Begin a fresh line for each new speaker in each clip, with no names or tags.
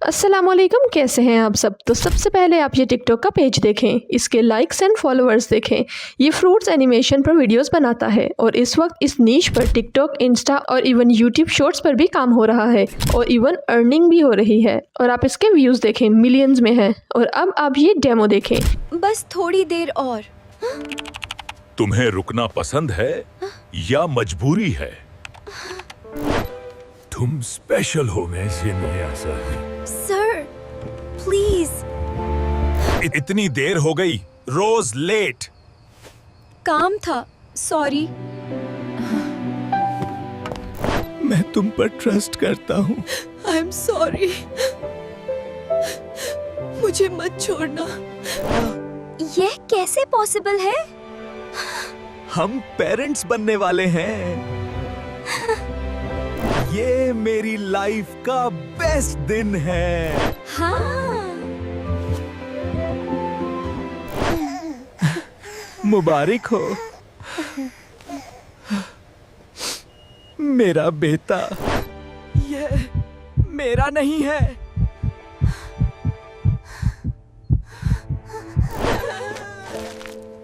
अस्सलामुअलैकुम, कैसे हैं आप सब। तो सबसे पहले आप ये टिकटॉक का पेज देखें, इसके लाइक्स एंड फॉलोअर्स देखें। ये फ्रूट्स एनिमेशन पर वीडियोस बनाता है और इस वक्त इस नीश पर टिकटॉक, इंस्टा और इवन यूट्यूब शॉर्ट्स पर भी काम हो रहा है और इवन अर्निंग भी हो रही है। और आप इसके व्यूज़ देखें, मिलियंस में हैं। और अब आप ये डेमो देखें।
बस थोड़ी देर और।
तुम्हें रुकना पसंद है या मजबूरी है? तुम स्पेशल हो, मैं इसे नहीं आ सकती।
Sir please.
इतनी देर हो गई, रोज लेट।
काम था, सॉरी।
मैं तुम पर ट्रस्ट करता हूँ।
आई एम सॉरी, मुझे मत छोड़ना। यह कैसे पॉसिबल है?
हम पेरेंट्स बनने वाले हैं। ये मेरी लाइफ का बेस्ट दिन है।
हाँ।
मुबारक हो मेरा बेटा। ये मेरा नहीं है।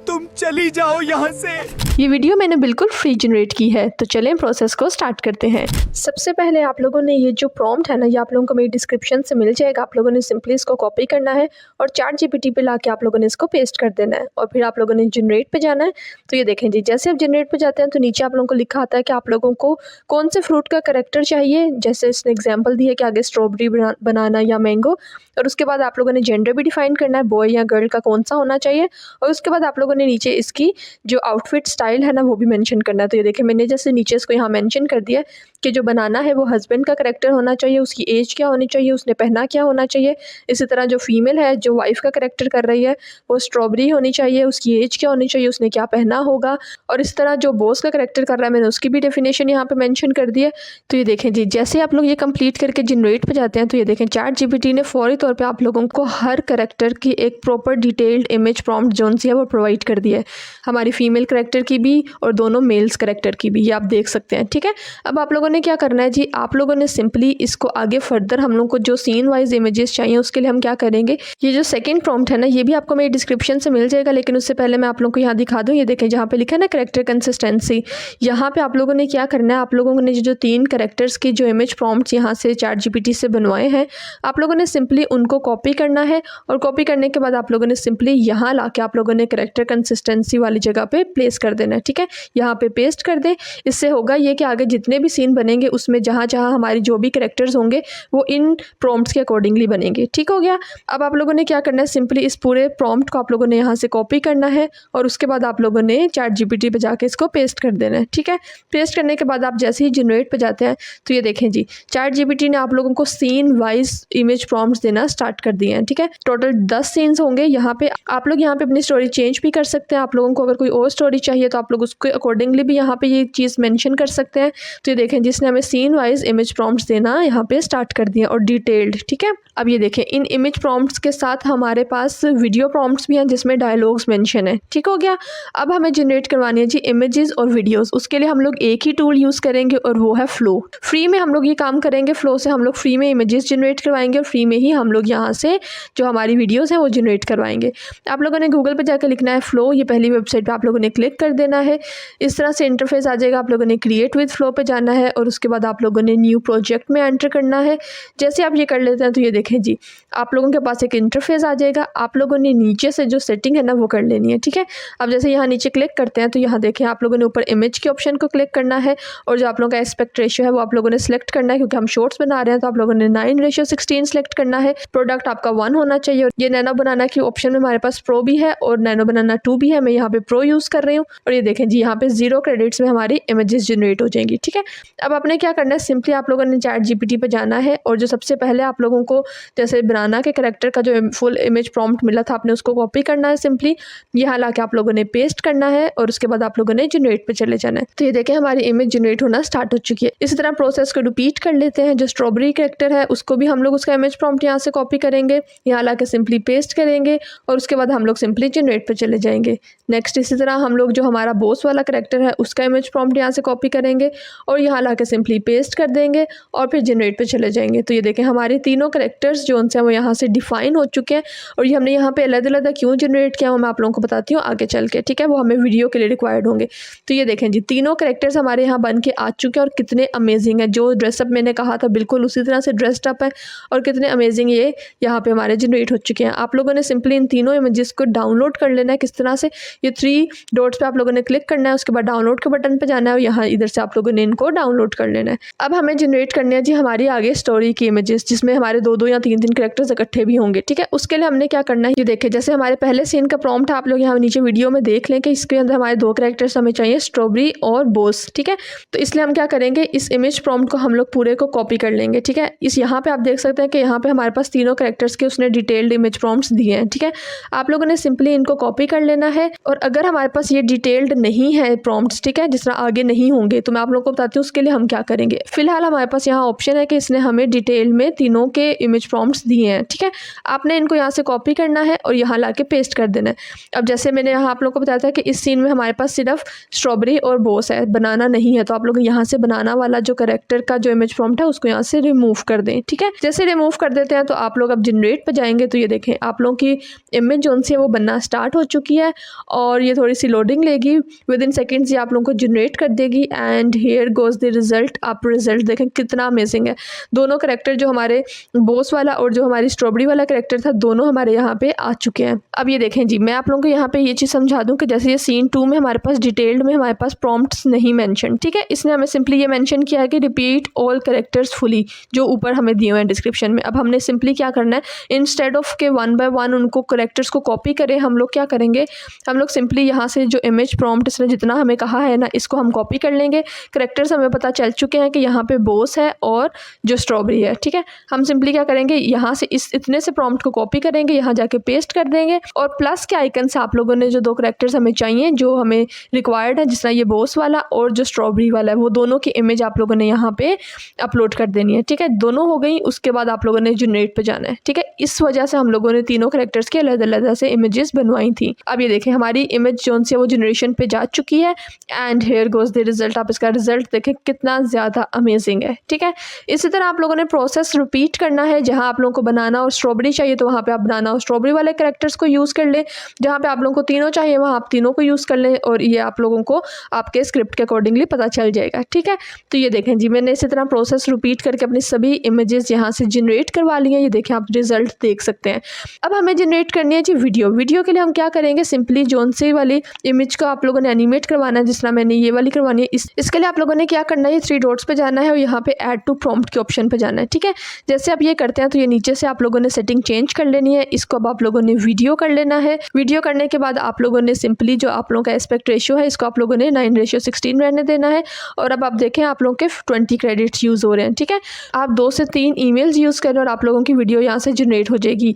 तुम चली जाओ यहाँ से।
ये वीडियो मैंने बिल्कुल फ्री जनरेट की है, तो चलें प्रोसेस को स्टार्ट करते हैं। सबसे पहले आप लोगों ने ये जो प्रॉम्प्ट है ना, ये आप लोगों को मेरी डिस्क्रिप्शन से मिल जाएगा। आप लोगों ने सिंपली इसको कॉपी करना है और ChatGPT पे लाके आप लोगों ने इसको पेस्ट कर देना है और फिर आप लोगों ने जनरेट पे जाना है। तो ये देखें जी, जैसे आप जनरेट पे जाते हैं तो नीचे आप लोगों को लिखा आता है कि आप लोगों को कौन से फ्रूट का करेक्टर चाहिए। जैसे इसने एग्जाम्पल दी है कि आगे स्ट्रॉबेरी, बनाना या मैंगो। और उसके बाद आप लोगों ने जेंडर भी डिफाइन करना है, बॉय या गर्ल का कौन सा होना चाहिए। और उसके बाद आप लोगों ने नीचे इसकी जो आउटफिट स्टाइल है ना, वो भी मेंशन करना है। तो ये देखिए, मैंने जैसे नीचे इसको यहाँ मेंशन कर दिया कि जो बनाना है वो हस्बैंड का करेक्टर होना चाहिए, उसकी एज क्या होनी चाहिए, उसने पहना क्या होना चाहिए। इसी तरह जो फीमेल है, जो वाइफ का करेक्टर कर रही है, वो स्ट्रॉबेरी होनी चाहिए, उसकी एज क्या होनी चाहिए, उसने क्या पहना होगा। और इस तरह जो बॉस का करेक्टर कर रहा है, मैंने उसकी भी डेफिनेशन यहाँ पे मेंशन कर दी है। तो ये देखें जी, जैसे आप लोग ये कंप्लीट करके जनरेट पे जाते हैं तो ये देखें ChatGPT ने फौरी तौर पे आप लोगों को हर करेक्टर की एक प्रॉपर डिटेल्ड इमेज प्रॉम्प्ट जोन सी है वो प्रोवाइड कर दिया है। हमारी फीमेल करेक्टर की भी और दोनों मेल्स करेक्टर की भी, ये आप देख सकते हैं। ठीक है, अब आप लोगों ने क्या करना है जी, आप लोगों ने सिंपली इसको आगे फर्दर हम लोग को जो सीन वाइज इमेजेस चाहिए उसके लिए हम क्या करेंगे, ये जो सेकंड प्रॉम्प्ट है ना, ये भी आपको मेरी डिस्क्रिप्शन से मिल जाएगा। लेकिन उससे पहले मैं आप लोगों को यहाँ दिखा दूँ। ये देखें, जहाँ पे लिखा है ना करेक्टर कंसिस्टेंसी, यहाँ पे आप लोगों ने क्या करना है, आप लोगों ने जो 3 करेक्टर्स की जो इमेज प्रॉम्प्ट्स यहाँ से ChatGPT से बनवाए हैं, आप लोगों ने सिंपली उनको कॉपी करना है। और कॉपी करने के बाद आप लोगों ने सिंपली यहाँ ला के आप लोगों ने करेक्टर कंसिस्टेंसी वाली जगह पे प्लेस कर देना है। ठीक है, यहाँ पे पेस्ट कर दें। इससे होगा ये कि आगे जितने भी सीन बनेंगे उसमें जहाँ जहाँ हमारी जो भी करेक्टर्स होंगे वो इन प्रॉम्प्ट्स के अकॉर्डिंगली बनेंगे। ठीक हो गया। अब आप लोगों ने क्या करना है, सिंपली इस पूरे प्रॉम्प्ट को आप लोगों ने यहाँ से कॉपी करना है और उसके बाद आप लोगों ने ChatGPT पे जाके इसको पेस्ट कर देना है। ठीक है, पेस्ट करने के बाद आप जैसे ही जनरेट पे जाते हैं तो ये देखें जी, ChatGPT ने आप लोगों को सीन वाइज इमेज प्रॉम्प्ट्स देना स्टार्ट कर दिए हैं। ठीक है, टोटल 10 सीन्स होंगे। यहाँ पे आप लोग यहाँ पे अपनी स्टोरी चेंज भी कर सकते हैं। आप लोगों को अगर कोई और स्टोरी चाहिए तो आप लोग उसके अकॉर्डिंगली भी यहाँ पे ये चीज़ मेंशन कर सकते हैं। तो ये देखें, जिसने हमें सीन वाइज इमेज प्रॉम्प्ट्स देना यहाँ पे स्टार्ट कर दिया और डिटेल्ड। ठीक है, अब ये देखें, इन इमेज प्रॉम्प्ट्स के साथ हमारे पास वीडियो प्रॉम्प्ट्स भी हैं जिसमें डायलॉग्स मेंशन है। ठीक हो गया। अब हमें जनरेट करवानी है जी इमेजेस और वीडियोस। उसके लिए हम लोग एक ही टूल यूज़ करेंगे और वो है फ्लो। फ्री में हम लोग ये काम करेंगे। फ्लो से हम लोग फ्री में इमेजेस जनरेट करवाएंगे और फ्री में ही हम लोग यहाँ से जो हमारी वीडियोज़ हैं वो जनरेट करवाएंगे। आप लोगों ने गूगल पर जाकर लिखना है फ्लो। ये पहली वेबसाइट पर आप लोगों ने क्लिक कर देना है। इस तरह से इंटरफेस आ जाएगा। आप लोगों ने क्रिएट विद फ्लो पे जाना है और उसके बाद आप लोगों ने न्यू प्रोजेक्ट में एंटर करना है। जैसे आप ये कर लेते हैं तो ये देखें जी, आप लोगों के पास एक इंटरफेस आ जाएगा। आप लोगों ने नीचे से जो सेटिंग है ना वो कर लेनी है। ठीक है, अब जैसे यहाँ नीचे क्लिक करते हैं तो यहाँ देखें, आप लोगों ने ऊपर इमेज के ऑप्शन को क्लिक करना है और जो आप लोगों का एस्पेक्ट रेशियो है वो आप लोगों ने सेलेक्ट करना है। क्योंकि हम शॉर्ट्स बना रहे हैं तो आप लोगों ने 9:16 सेलेक्ट करना है। प्रोडक्ट आपका 1 होना चाहिए। और ये नैनो बनाना की ऑप्शन में हमारे पास प्रो भी है और नैनो बनाना 2 भी है। मैं यहाँ पे प्रो यूज़ कर रही हूँ और ये देखें जी, यहाँ पे 0 क्रेडिट्स में हमारी इमेजेस जनरेट हो जाएंगी। ठीक है, अब आपने क्या करना है, सिंपली आप लोगों ने ChatGPT पे जाना है और जो सबसे पहले आप लोगों को जैसे बनाना के करेक्टर का जो फुल इमेज प्रॉम्प्ट मिला था, आपने उसको कॉपी करना है। सिंपली यहाँ ला के आप लोगों ने पेस्ट करना है और उसके बाद आप लोगों ने जनरेट पे चले जाना है। तो ये देखें, हमारी इमेज जनरेट होना स्टार्ट हो चुकी है। इसी तरह प्रोसेस को रिपीट कर लेते हैं। जो स्ट्रॉबेरी करेक्टर है उसको भी हम लोग उसका इमेज प्रॉम्प्ट यहाँ से कॉपी करेंगे, यहाँ ला के सिंपली पेस्ट करेंगे और उसके बाद हम लोग सिंपली जनरेट पे चले जाएंगे। नेक्स्ट इसी तरह हम लोग जो हमारा बॉस वाला करेक्टर है उसका इमेज प्रॉम्प्ट यहाँ से कॉपी करेंगे और यहाँ ला जाके सिंपली पेस्ट कर देंगे और फिर जनरेट पे चले जाएंगे। तो ये देखें हमारे तीनों करेक्टर्स जो उनसे वो यहाँ से डिफाइन हो चुके हैं और ये हमने यहाँ पे अलग-अलग क्यों जनरेट किया वो मैं आप लोगों को बताती हूँ आगे चल के, ठीक है, वो हमें वीडियो के लिए रिक्वायर्ड होंगे। तो ये देखें जी तीनों करेक्टर्स हमारे यहाँ बन के आ चुके हैं और कितने अमेजिंग है। जो ड्रेसअप मैंने कहा था बिल्कुल उसी तरह से ड्रेस्ड अप है और कितने अमेजिंग ये यहाँ पे हमारे जनरेट हो चुके हैं। आप लोगों ने सिंपली इन तीनों इमेजेस को डाउनलोड कर लेना है। किस तरह से, ये 3 डॉट्स पे आप लोगों ने क्लिक करना है, उसके बाद डाउनलोड के बटन पे जाना है और यहाँ इधर से आप लोगों ने इनको डाउनलोड कर लेना है। अब हमें जनरेट करने हैं जी हमारी आगे स्टोरी की इमेजेस जिसमें हमारे 2-2 या 3-3 कैरेक्टर्स इकट्ठे भी होंगे, ठीक है। उसके लिए हमने क्या करना है ये देखिए, जैसे हमारे पहले सीन का प्रॉम्प्ट आप लोग यहाँ नीचे वीडियो में देख लें कि इसके अंदर हमारे 2 कैरेक्टर्स हमें चाहिए, स्ट्रॉबेरी और बोस, ठीक है। तो इसलिए हम क्या करेंगे, इस इमेज प्रॉम्प्ट को हम लोग पूरे को कॉपी कर लेंगे, ठीक है। इस यहाँ पे आप देख सकते हैं कि यहाँ पे हमारे पास तीनों कैरेक्टर्स के उसने डिटेल्ड इमेज प्रॉम्प्ट्स दिए हैं, ठीक है। आप लोगों ने सिंपली इनको कॉपी कर लेना है और अगर हमारे पास ये डिटेल्ड नहीं है प्रॉम्प्ट्स, ठीक है, जिस तरह आगे नहीं होंगे तो मैं आप लोगों को बताती हूँ उसके लिए हम क्या करेंगे। फिलहाल हमारे पास यहाँ ऑप्शन है कि इसने हमें डिटेल में तीनों के इमेज प्रॉम्प्ट्स दिए हैं, ठीक है। आपने इनको यहाँ से कॉपी करना है और यहाँ ला के पेस्ट कर देना है। अब जैसे मैंने यहाँ आप लोग को बताया था कि इस सीन में हमारे पास सिर्फ स्ट्रॉबेरी और बोस है, बनाना नहीं है, तो आप लोग यहाँ से बनाना वाला जो कैरेक्टर का जो इमेज प्रॉम्प्ट है उसको यहाँ से रिमूव कर दें, ठीक है। जैसे रिमूव कर देते हैं तो आप लोग अब जनरेट पे जाएंगे तो ये देखें आप लोगों की इमेज जो सी है वो बनना स्टार्ट हो चुकी है और ये थोड़ी सी लोडिंग लेगी, विद इन सेकेंड्स ये आप लोगों को जनरेट कर देगी and here goes the result. आप रिजल्ट देखें कितना अमेजिंग है। दोनों कैरेक्टर जो हमारे बोस वाला और जो हमारी स्ट्रॉबेरी वाला कैरेक्टर था दोनों हमारे यहाँ पे आ चुके हैं। अब ये देखें जी मैं आप लोगों को यहाँ पे ये चीज़ समझा दूँ कि जैसे ये सीन 2 में हमारे पास डिटेल्ड में हमारे पास प्रॉम्प्ट्स नहीं मेंशन, ठीक है। इसने हमें सिंपली ये मेंशन किया है कि रिपीट ऑल कैरेक्टर्स फुली, जो ऊपर हमें दिए हुए हैं डिस्क्रिप्शन में। अब हमने सिंपली क्या करना है, इंस्टेड ऑफ के 1 बाय 1 उनको कैरेक्टर्स को कॉपी करें, हम लोग क्या करेंगे, हम लोग सिंपली यहाँ से जो इमेज प्रॉम्प्ट इसने जितना हमें कहा है ना इसको हम कॉपी कर लेंगे। कैरेक्टर्स हमें पता चल चुके हैं कि यहाँ पे बोस है और जो स्ट्रॉबेरी है, ठीक है। हम सिंपली क्या करेंगे, यहाँ से इस इतने से प्रॉम्प्ट को कॉपी करेंगे, यहाँ जाके पेस्ट कर देंगे और प्लस के आइकन से आप लोगों ने जो 2 कैरेक्टर्स हमें चाहिए जो हमें रिक्वायर्ड है, जिस तरह ये बोस वाला और जो स्ट्रॉबेरी वाला है, वो दोनों की इमेज आप लोगों ने यहाँ पे अपलोड कर देनी है, ठीक है। दोनों हो गई, उसके बाद आप लोगों ने जनरेट पे जाना है, ठीक है। इस वजह से हम लोगों ने तीनों कैरेक्टर्स के अलग अलग से इमेजेस बनवाई थी। अब ये देखें हमारी इमेज जोन से वो जनरेशन पे जा चुकी है and hair goes the result. आप इसका रिजल्ट देखें कितना ज़्यादा अमेजिंग है, ठीक है। इसी तरह आप लोगों ने प्रोसेस रिपीट करना है। जहाँ आप लोगों को बनाना और स्ट्रॉबेरी चाहिए तो वहाँ पे आप बनाना और स्ट्रॉबेरी वाले कैरेक्टर्स को यूज़ कर लें। जहाँ पे आप लोगों को तीनों चाहिए वहाँ आप तीनों को यूज़ कर लें और ये आप लोगों को आपके स्क्रिप्ट के अकॉर्डिंगली पता चल जाएगा, ठीक है। तो ये देखें जी मैंने इसी तरह प्रोसेस रिपीट करके अपनी सभी इमेजेस यहाँ से जनरेट करवा ली हैं। ये देखें आप रिजल्ट देख सकते हैं। अब हमें जनरेट करनी है जी वीडियो के लिए हम क्या करेंगे, सिंपली जोन से वाली इमेज को आप लोगों ने एनिमेट करवाना है, जिस तरह मैंने ये वाली करवानी है। इसके लिए आप लोगों ने क्या करना है, ये 3 डॉट्स पे जाना है और यहाँ पे ऐड टू प्रॉम्प्ट के ऑप्शन पे जाना है, ठीक है। जैसे आप ये करते हैं तो ये नीचे से आप लोगों ने सेटिंग चेंज कर लेनी है। इसको अब आप लोगों ने वीडियो कर लेना है। वीडियो करने के बाद आप लोगों ने सिंपली जो आप लोगों का एस्पेक्ट रेशियो है इसको आप लोगों ने 9:16 रहने देना है और अब आप देखें आप लोगों के 20 क्रेडिट्स यूज़ हो रहे हैं, ठीक है। आप 2 से 3 ईमेल्स यूज़ करें और आप लोगों की वीडियो यहाँ से जनरेट हो जाएगी।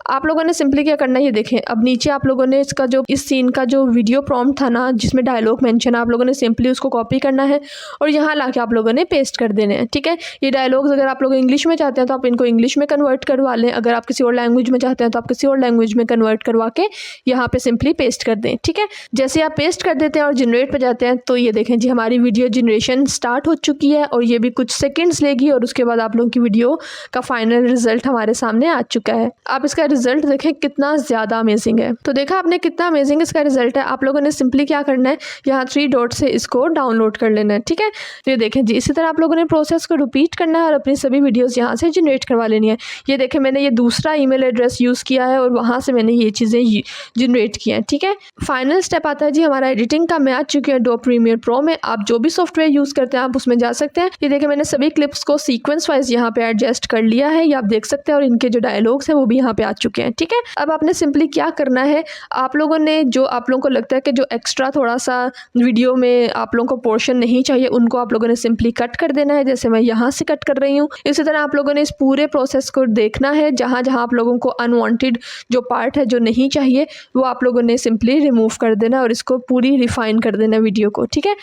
आप लोगों ने सिंपली क्या करना है, ये देखें अब नीचे आप लोगों ने इसका जो इस सीन का जो वीडियो प्रॉम्प्ट था ना जिसमें डायलॉग मेंशन है, आप लोगों ने सिंपली उसको कॉपी करना है और यहाँ लाके आप लोगों ने पेस्ट कर देने हैं, ठीक है। ये डायलॉग्स अगर आप लोग इंग्लिश में चाहते हैं तो आप इनको इंग्लिश में कन्वर्ट करवा लें, अगर आप किसी और लैंग्वेज में चाहते हैं तो आप किसी और लैंग्वेज में कन्वर्ट करवा के यहाँ पे सिंपली पेस्ट कर दें, ठीक है। जैसे आप पेस्ट कर देते हैं और जनरेट पर जाते हैं तो ये देखें जी हमारी वीडियो जनरेशन स्टार्ट हो चुकी है और ये भी कुछ सेकेंड्स लेगी और उसके बाद आप लोगों की वीडियो का फाइनल रिजल्ट हमारे सामने आ चुका है। आप इसका रिजल्ट देखें कितना ज़्यादा अमेजिंग है। तो देखा आपने कितना अमेजिंग इसका रिजल्ट है। आप लोगों ने सिंपली क्या करना है, यहाँ 3 डॉट से इसको डाउनलोड कर लेना है, ठीक है। तो ये देखें जी इसी तरह आप लोगों ने प्रोसेस को रिपीट करना है और अपनी सभी वीडियोस यहाँ से जनरेट करवा लेनी है। ये देखें मैंने ये दूसरा ईमेल एड्रेस यूज़ किया है और वहाँ से मैंने ये चीज़ें जनरेट की हैं, ठीक है। फाइनल स्टेप आता है जी हमारा एडिटिंग का। मैं आ चुकी है एडोब प्रीमियर प्रो में। आप जो भी सॉफ्टवेयर यूज़ करते हैं आप उसमें जा सकते हैं। ये देखें मैंने सभी क्लिप्स को सीक्वेंस वाइज यहाँ पे एडजस्ट कर लिया है, ये आप देख सकते हैं और इनके जो डायलॉग्स हैं वो भी यहाँ पे आ चुके हैं, ठीक है। अब आपने सिंपली क्या करना है, आप लोगों ने जो आप लोगों को लगता है कि जो एक्स्ट्रा थोड़ा सा वीडियो में आप लोगों को पोर्शन नहीं चाहिए उनको आप लोगों ने सिंपली कट कर देना है, जैसे मैं यहाँ से कट कर रही हूँ। इसी तरह आप लोगों ने इस पूरे प्रोसेस को देखना है। जहाँ जहाँ आप लोगों को अनवांटेड जो पार्ट है जो नहीं चाहिए वो आप लोगों ने सिंपली रिमूव कर देना और इसको पूरी रिफाइन कर देना वीडियो को, ठीक है।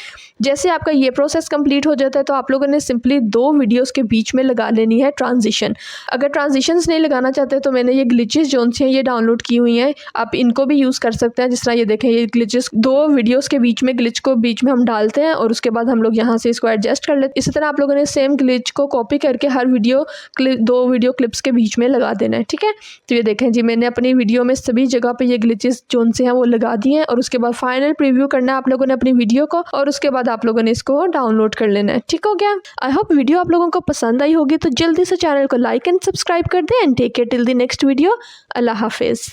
जैसे आपका ये प्रोसेस कंप्लीट हो जाता है तो आप लोगों ने सिंपली 2 वीडियोस के बीच में लगा लेनी है ट्रांजिशन। अगर ट्रांजिशंस नहीं लगाना चाहते तो मैंने ये ग्लिचेस जो हैं ये डाउनलोड की हुई हैं, आप इनको भी यूज़ कर सकते हैं। जिस तरह ये देखें, ये ग्लिचेस 2 वीडियोस के बीच में ग्लिच को बीच में हम डालते हैं और उसके बाद हम लोग यहाँ से इसको एडजस्ट कर लेते हैं। इसी तरह आप लोगों ने सेम ग्लिच को कॉपी करके हर 2 वीडियो क्लिप्स के बीच में लगा देना है, ठीक है। तो ये देखें जी, मैंने अपनी वीडियो में सभी जगह पे ये ग्लिचेस जो से हैं वो लगा दिए हैं और उसके बाद फाइनल प्रीव्यू करना है आप लोगों ने अपनी वीडियो को और उसके बाद आप लोगों ने इसको डाउनलोड कर लेना है। ठीक हो गया। आई होप वीडियो आप लोगों को पसंद आई होगी, तो जल्दी से चैनल को लाइक एंड सब्सक्राइब कर दें and take care till the next video. अल्लाह हाफिज़।